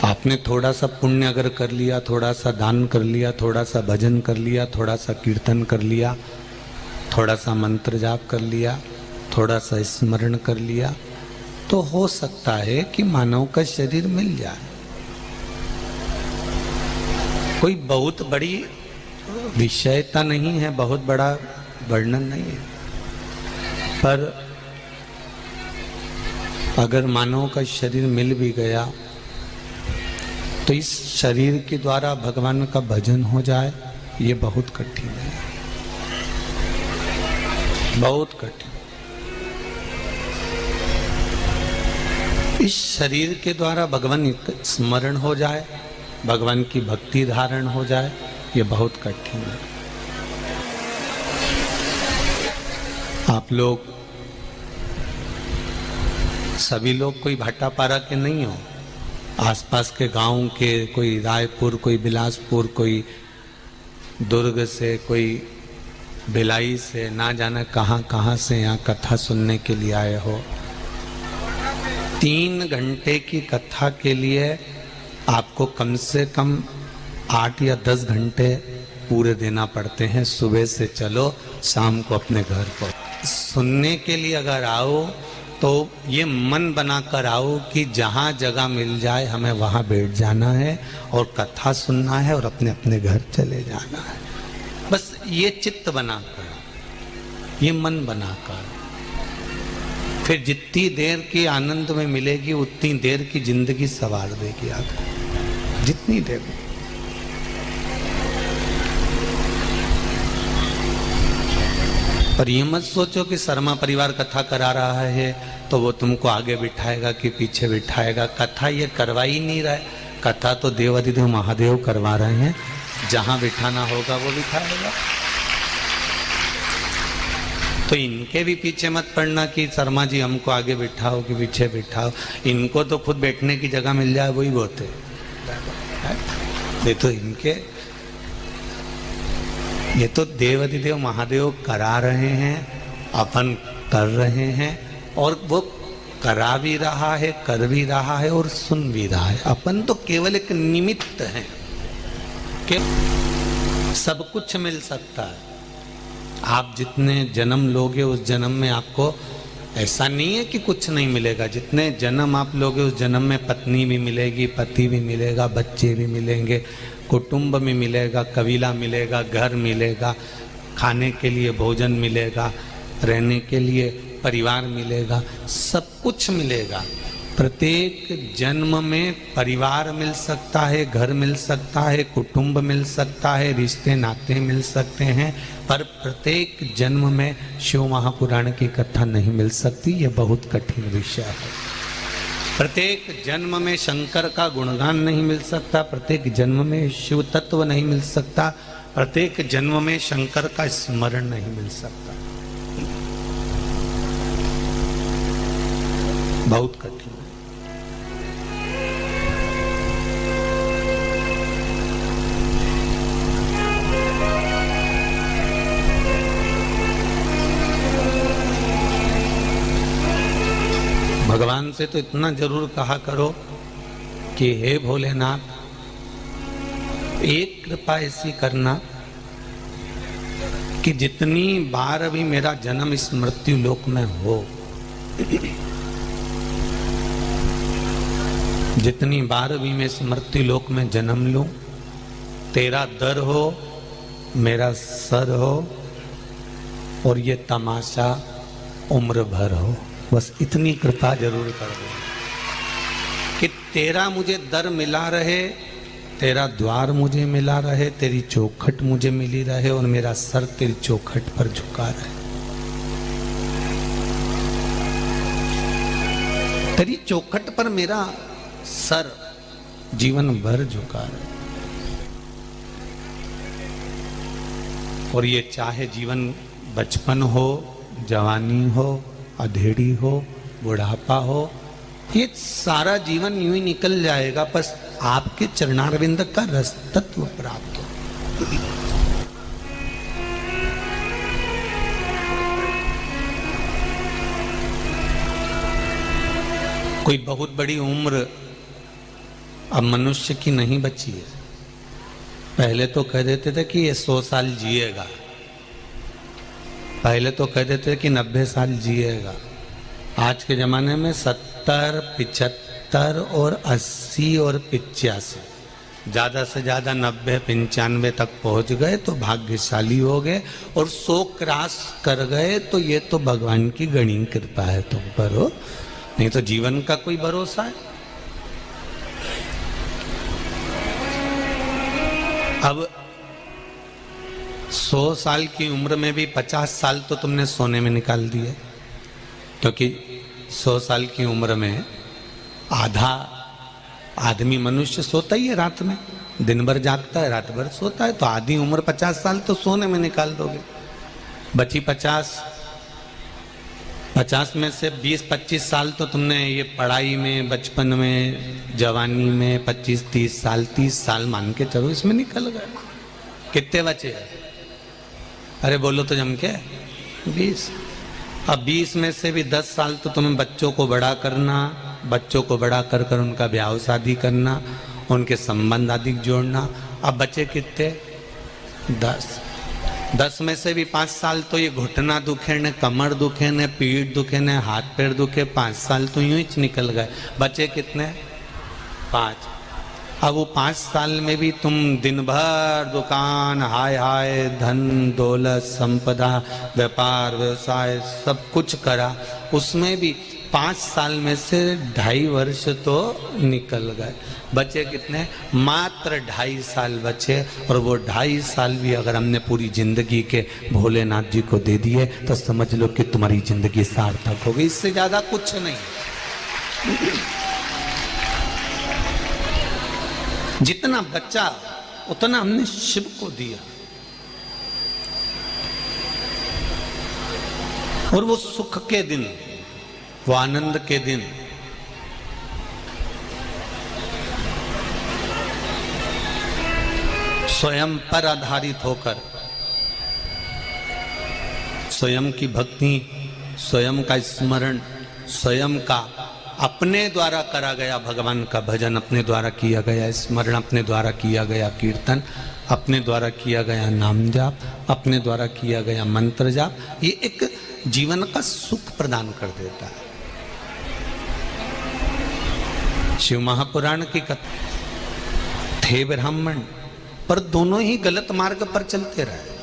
आपने थोड़ा सा पुण्य अगर कर लिया, थोड़ा सा दान कर लिया, थोड़ा सा भजन कर लिया, थोड़ा सा कीर्तन कर लिया, थोड़ा सा मंत्र जाप कर लिया, थोड़ा सा स्मरण कर लिया, तो हो सकता है कि मानव का शरीर मिल जाए। कोई बहुत बड़ी विषयता नहीं है, बहुत बड़ा वर्णन नहीं है, पर अगर मानव का शरीर मिल भी गया तो इस शरीर के द्वारा भगवान का भजन हो जाए, ये बहुत कठिन है, बहुत कठिन। इस शरीर के द्वारा भगवान स्मरण हो जाए, भगवान की भक्ति धारण हो जाए, ये बहुत कठिन है। आप लोग सभी लोग कोई भाटापारा के नहीं हो, आसपास के गांव के, कोई रायपुर, कोई बिलासपुर, कोई दुर्ग से, कोई भिलाई से, ना जाने कहां कहां से यहाँ कथा सुनने के लिए आए हो। 3 घंटे की कथा के लिए आपको कम से कम 8 या 10 घंटे पूरे देना पड़ते हैं। सुबह से चलो, शाम को अपने घर पर। सुनने के लिए अगर आओ तो ये मन बनाकर आओ कि जहाँ जगह मिल जाए हमें वहाँ बैठ जाना है और कथा सुनना है और अपने अपने घर चले जाना है। बस ये चित्त बनाकर, ये मन बनाकर, फिर जितनी देर की आनंद में मिलेगी उतनी देर की जिंदगी सवार देगी आगे, जितनी देर में। पर ये मत सोचो कि शर्मा परिवार कथा करा रहा है तो वो तुमको आगे बिठाएगा कि पीछे बिठाएगा। कथा ये करवा ही नहीं रहा है, कथा तो देवाधिदेव महादेव करवा रहे हैं। जहां बिठाना होगा वो बिठाएगा। तो इनके भी पीछे मत पड़ना कि शर्मा जी हमको आगे बिठाओ कि पीछे बिठाओ। इनको तो खुद बैठने की जगह मिल जाए वही बहुत है। तो इनके ये तो देवाधिदेव महादेव करा रहे हैं, अपन कर रहे हैं, और वो करा भी रहा है, कर भी रहा है और सुन भी रहा है। अपन तो केवल एक निमित्त हैं कि सब कुछ मिल सकता है। आप जितने जन्म लोगे उस जन्म में आपको ऐसा नहीं है कि कुछ नहीं मिलेगा। जितने जन्म आप लोगे उस जन्म में पत्नी भी मिलेगी, पति भी मिलेगा, बच्चे भी मिलेंगे, कुटुंब में मिलेगा, कबीला मिलेगा, घर मिलेगा, खाने के लिए भोजन मिलेगा, रहने के लिए परिवार मिलेगा, सब कुछ मिलेगा। प्रत्येक जन्म में परिवार मिल सकता है, घर मिल सकता है, कुटुंब मिल सकता है, रिश्ते नाते मिल सकते हैं, पर प्रत्येक जन्म में शिव महापुराण की कथा नहीं मिल सकती। ये बहुत कठिन विषय है। प्रत्येक जन्म में शंकर का गुणगान नहीं मिल सकता, प्रत्येक जन्म में शिव तत्व नहीं मिल सकता, प्रत्येक जन्म में शंकर का स्मरण नहीं मिल सकता। बहुत कठिन है। भगवान से तो इतना जरूर कहा करो कि हे भोलेनाथ, एक कृपा ऐसी करना कि जितनी बार भी मेरा जन्म इस मृत्यु लोक में हो, जितनी बार भी मैं इस मृत्यु लोक में जन्म लूं, तेरा दर हो, मेरा सर हो, और ये तमाशा उम्र भर हो। बस इतनी कृपा जरूर कर दो कि तेरा मुझे दर मिला रहे, तेरा द्वार मुझे मिला रहे, तेरी चौखट मुझे मिली रहे और मेरा सर तेरी चौखट पर झुका रहे। तेरी चौखट पर मेरा सर जीवन भर झुका रहे। और ये चाहे जीवन बचपन हो, जवानी हो, अधेड़ी हो, बुढ़ापा हो, ये सारा जीवन यूं ही निकल जाएगा, बस आपके चरणारविंद का रस तत्व प्राप्त हो। कोई बहुत बड़ी उम्र अब मनुष्य की नहीं बची है। पहले तो कह देते थे कि ये 100 साल जिएगा, पहले तो कह देते थे कि 90 साल जिएगा। आज के ज़माने में 70, 75 और 80 और 85, ज़्यादा से ज़्यादा 90, 95 तक पहुंच गए तो भाग्यशाली हो गए, और 100 क्रॉस कर गए तो ये तो भगवान की गणी कृपा है तुम पर हो, नहीं तो जीवन का कोई भरोसा है। अब 100 साल की उम्र में भी 50 साल तो तुमने सोने में निकाल दिए, क्योंकि 100 साल की उम्र में आधा आदमी मनुष्य सोता ही है रात में, दिन भर जागता है, रात भर सोता है, तो आधी उम्र 50 साल तो सोने में निकाल दोगे। बची 50 में से 20-25 साल तो तुमने ये पढ़ाई में, बचपन में, जवानी में 25-30 साल, 30 साल मान के चलो इसमें निकल गए। कितने बचे? अरे बोलो तो जम के 20। अब 20 में से भी 10 साल तो तुम्हें बच्चों को बड़ा करना, बच्चों को बड़ा कर कर उनका ब्याह शादी करना, उनके संबंध आदि जोड़ना। अब बचे कितने? 10 में से भी 5 साल तो ये घुटना दुखे न, कमर दुखे न, पीठ दुखे न, हाथ पैर दुखे, 5 साल तो यूं ही निकल गए। बचे कितने? 5। अब वो 5 साल में भी तुम दिन भर दुकान, हाय हाय, धन दौलत संपदा, व्यापार व्यवसाय सब कुछ करा, उसमें भी 5 साल में से 2.5 वर्ष तो निकल गए। बचे कितने? मात्र 2.5 साल बचे, और वो 2.5 साल भी अगर हमने पूरी जिंदगी के भोलेनाथ जी को दे दिए तो समझ लो कि तुम्हारी जिंदगी सार्थक हो गई। इससे ज्यादा कुछ नहीं। जितना बचा उतना हमने शिव को दिया, और वो सुख के दिन, वो आनंद के दिन, स्वयं पर आधारित होकर, स्वयं की भक्ति, स्वयं का स्मरण, स्वयं का अपने द्वारा करा गया भगवान का भजन, अपने द्वारा किया गया स्मरण, अपने द्वारा किया गया कीर्तन, अपने द्वारा किया गया नाम जाप, अपने द्वारा किया गया मंत्र जाप, ये एक जीवन का सुख प्रदान कर देता है। शिव महापुराण की कथा, थे ब्राह्मण पर दोनों ही गलत मार्ग पर चलते रहे।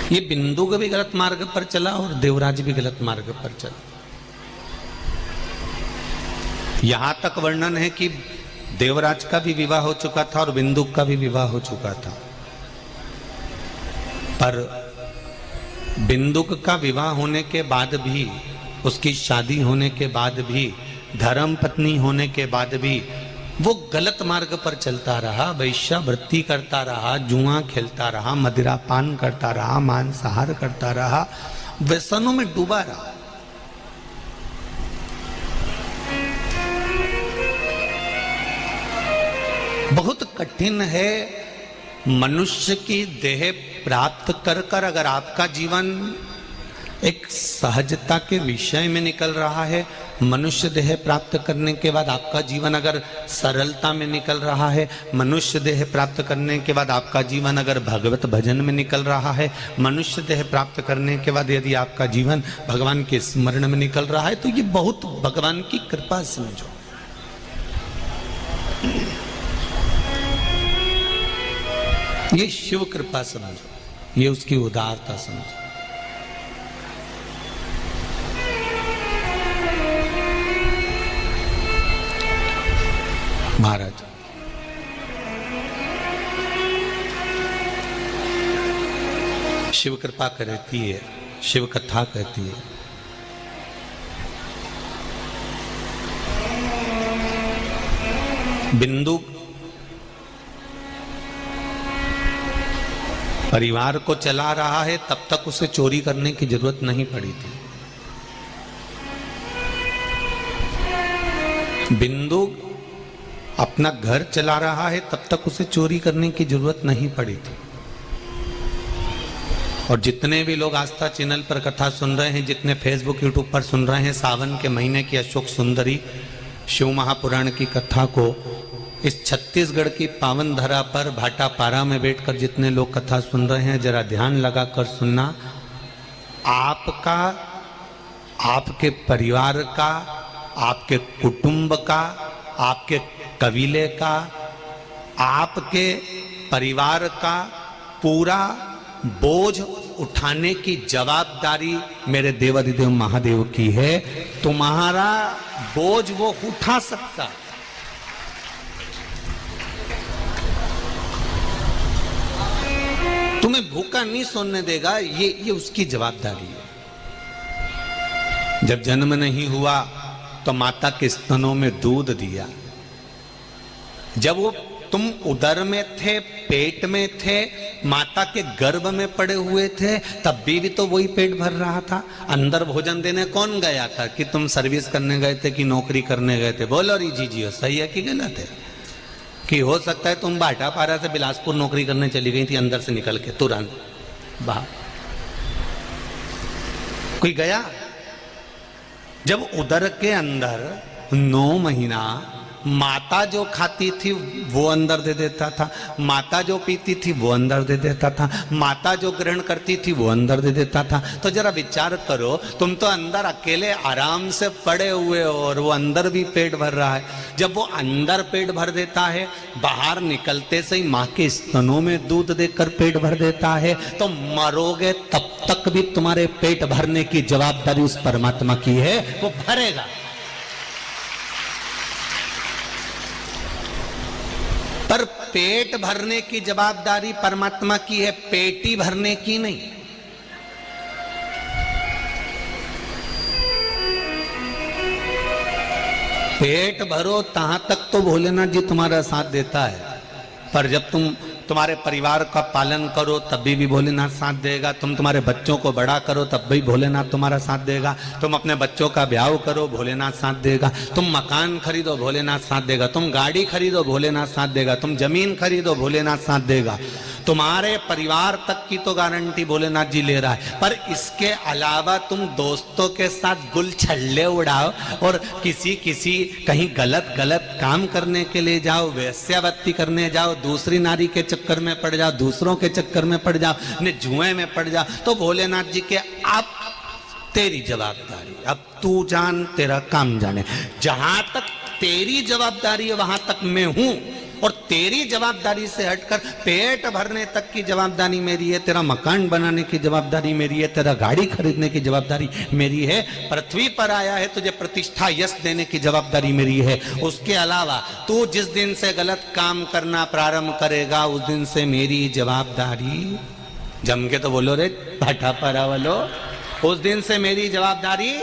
ये बिंदु भी गलत मार्ग पर चला और देवराज भी गलत मार्ग पर चला। यहां तक वर्णन है कि देवराज का भी विवाह हो चुका था और बिंदु का भी विवाह हो चुका था, पर बिंदुक का विवाह होने के बाद भी, उसकी शादी होने के बाद भी, धर्म पत्नी होने के बाद भी वो गलत मार्ग पर चलता रहा, वैश्यावृत्ति करता रहा, जुआ खेलता रहा, मदिरा पान करता रहा, मांसाहार करता रहा, व्यसनों में डूबा रहा। बहुत कठिन है मनुष्य की देह प्राप्त कर कर अगर आपका जीवन एक सहजता के विषय में निकल रहा है, मनुष्य देह प्राप्त करने के बाद आपका जीवन अगर सरलता में निकल रहा है, मनुष्य देह प्राप्त करने के बाद आपका जीवन अगर भगवत भजन में निकल रहा है, मनुष्य देह प्राप्त करने के बाद यदि आपका जीवन भगवान के स्मरण में निकल रहा है, तो ये बहुत भगवान की कृपा समझो। ये शिव कृपा समझो, ये उसकी उदारता समझो। महाराज शिव कृपा कहती है, शिव कथा कहती है, बिंदु परिवार को चला रहा है, तब तक उसे चोरी करने की जरूरत नहीं पड़ी थी। बिंदु अपना घर चला रहा है, तब तक उसे चोरी करने की जरूरत नहीं पड़ी थी। और जितने भी लोग आस्था चैनल पर कथा सुन रहे हैं, जितने फेसबुक यूट्यूब पर सुन रहे हैं, सावन के महीने की अशोक सुंदरी शिव महापुराण की कथा को इस छत्तीसगढ़ की पावन धरा पर भाटापारा में बैठकर जितने लोग कथा सुन रहे हैं, जरा ध्यान लगाकर सुनना। आपका, आपके परिवार का, आपके कुटुंब का, आपके कबीले का, आपके परिवार का पूरा बोझ उठाने की जवाबदारी मेरे देवाधिदेव महादेव की है। तुम्हारा बोझ वो उठा सकता। तुम्हें भूखा नहीं सोने देगा, ये उसकी जवाबदारी है। जब जन्म नहीं हुआ तो माता के स्तनों में दूध दिया। जब वो तुम उदर में थे, पेट में थे, माता के गर्भ में पड़े हुए थे, तब भी तो वही पेट भर रहा था। अंदर भोजन देने कौन गया था? कि तुम सर्विस करने गए थे कि नौकरी करने गए थे? बोलो री जी सही है कि गलत है? कि हो सकता है तुम भाटापारा से बिलासपुर नौकरी करने चली गई थी अंदर से निकल के तुरंत बाहर। कोई गया? जब उदर के अंदर 9 महीना माता जो खाती थी वो अंदर दे देता था, माता जो पीती थी वो अंदर दे देता था, माता जो ग्रहण करती थी वो अंदर दे देता था। तो जरा विचार करो, तुम तो अंदर अकेले आराम से पड़े हुए हो और वो अंदर भी पेट भर रहा है। जब वो अंदर पेट भर देता है, बाहर निकलते से ही माँ के स्तनों में दूध देकर पेट भर देता है, तो मरोगे तब तक भी तुम्हारे पेट भरने की जवाबदारी उस परमात्मा की है, वो भरेगा। पर पेट भरने की जवाबदारी परमात्मा की है, पेटी भरने की नहीं। पेट भरो तहां तक तो भोलेनाथ जी तुम्हारा साथ देता है, पर जब तुम तुम्हारे परिवार का पालन करो तब भी भोलेनाथ साथ देगा। तुम तुम्हारे बच्चों को बड़ा करो तब भी भोलेनाथ तुम्हारा साथ देगा। तुम अपने बच्चों का ब्याह करो, भोलेनाथ साथ देगा। तुम मकान खरीदो, भोलेनाथ साथ देगा। तुम गाड़ी खरीदो, भोलेनाथ साथ देगा। तुम जमीन खरीदो, भोलेनाथ साथ देगा। तुम्हारे परिवार तक की तो गारंटी भोलेनाथ जी ले रहा है, पर इसके अलावा तुम दोस्तों के साथ गुल छल्ले उड़ाओ और किसी कहीं गलत काम करने के लिए जाओ, वेश्यावृत्ति करने जाओ, दूसरी नारी के चक्कर में पड़ जाओ, दूसरों के चक्कर में पड़ जाओ, ने जुए में पड़ जाओ, तो भोलेनाथ जी के अब तेरी जवाबदारी, अब तू जान तेरा काम जाने। जहां तक तेरी जवाबदारी है वहां तक मैं हूं, और तेरी जवाबदारी से हटकर पेट भरने तक की जवाबदारी मेरी है, तेरा मकान बनाने की जवाबदारी मेरी है, तेरा गाड़ी खरीदने की जवाबदारी मेरी है, पृथ्वी पर आया है तुझे प्रतिष्ठा यश देने की जवाबदारी मेरी है। उसके अलावा तू जिस दिन से गलत काम करना प्रारंभ करेगा उस दिन से मेरी जवाबदारी, जम के तो बोलो रे भाटापारा वालों, उस दिन से मेरी जवाबदारी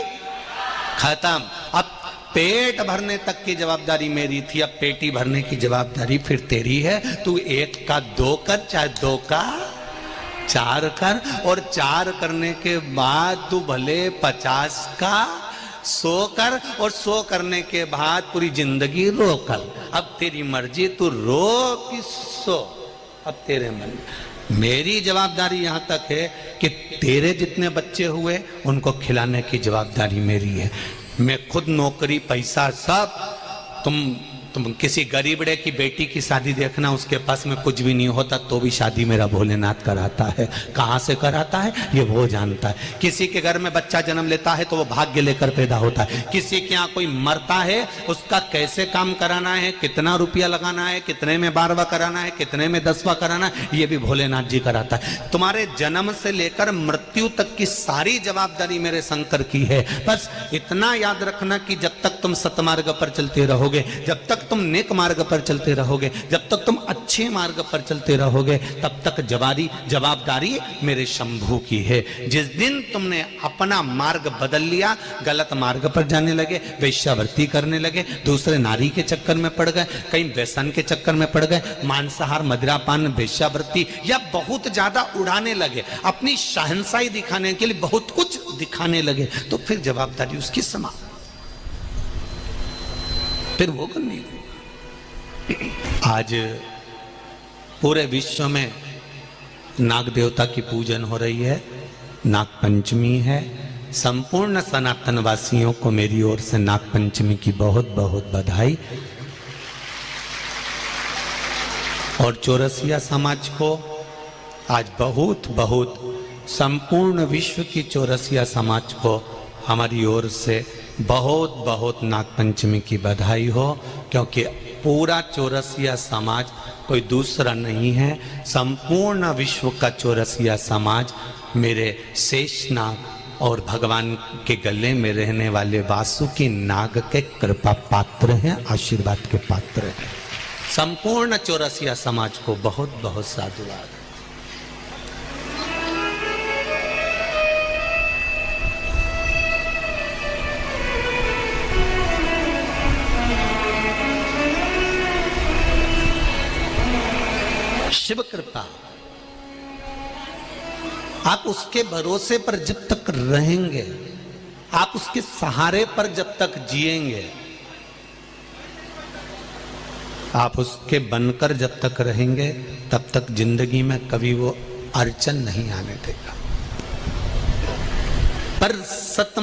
खत्म। अब पेट भरने तक की जवाबदारी मेरी थी, अब पेटी भरने की जवाबदारी फिर तेरी है। तू 1 का 2 कर, चाहे 2 का 4 कर, और 4 करने के बाद तू भले 50 का 100 कर, और 100 करने के बाद पूरी जिंदगी रो कर। अब तेरी मर्जी, तू रो कि 100, अब तेरे मन। मेरी जवाबदारी यहां तक है कि तेरे जितने बच्चे हुए उनको खिलाने की जवाबदारी मेरी है। मैं खुद नौकरी, पैसा सब, तुम किसी गरीबड़े की बेटी की शादी देखना, उसके पास में कुछ भी नहीं होता तो भी शादी मेरा भोलेनाथ कराता है। कहाँ से कराता है ये वो जानता है। किसी के घर में बच्चा जन्म लेता है तो वो भाग्य लेकर पैदा होता है। किसी के यहाँ कोई मरता है, उसका कैसे काम कराना है, कितना रुपया लगाना है, कितने में 12वां कराना है, कितने में 10वां कराना है, ये भी भोलेनाथ जी कराता है। तुम्हारे जन्म से लेकर मृत्यु तक की सारी जवाबदारी मेरे शंकर की है। बस इतना याद रखना कि जब तक तुम सतमार्ग पर चलते रहोगे, जब तक तुम नेक मार्ग पर चलते रहोगे, जब तक तुम अच्छे मार्ग पर चलते रहोगे, तब तक जवाबदारी मेरे शंभू की है। जिस दिन तुमने अपना मार्ग बदल लिया, गलत मार्ग पर जाने लगे, वेश्यावृत्ति करने लगे, दूसरे नारी के चक्कर में पड़ गए, कहीं व्यसन के चक्कर में पड़ गए, मांसाहार, मदिरापान, वेश्यावृत्ति या बहुत ज्यादा उड़ाने लगे, अपनी शहंशाही दिखाने के लिए बहुत कुछ दिखाने लगे, तो फिर जवाबदारी उसकी समाप्त, फिर वो करनी होगी। आज पूरे विश्व में नाग देवता की पूजन हो रही है, नाग पंचमी है। संपूर्ण सनातन वासियों को मेरी ओर से नाग पंचमी की बहुत बहुत बधाई। और चौरसिया समाज को आज बहुत बहुत संपूर्ण विश्व की चौरसिया समाज को हमारी ओर से बहुत बहुत नाग पंचमी की बधाई हो, क्योंकि पूरा चौरसिया समाज कोई दूसरा नहीं है। संपूर्ण विश्व का चौरसिया समाज मेरे शेषनाग और भगवान के गले में रहने वाले वासुकी नाग के कृपा पात्र हैं, आशीर्वाद के पात्र हैं। संपूर्ण चौरसिया समाज को बहुत बहुत साधुवाद। शिव कृपा, आप उसके भरोसे पर जब तक रहेंगे, आप उसके सहारे पर जब तक जिएंगे, आप उसके बनकर जब तक रहेंगे, तब तक जिंदगी में कभी वो अड़चन नहीं आने देगा। पर सतमा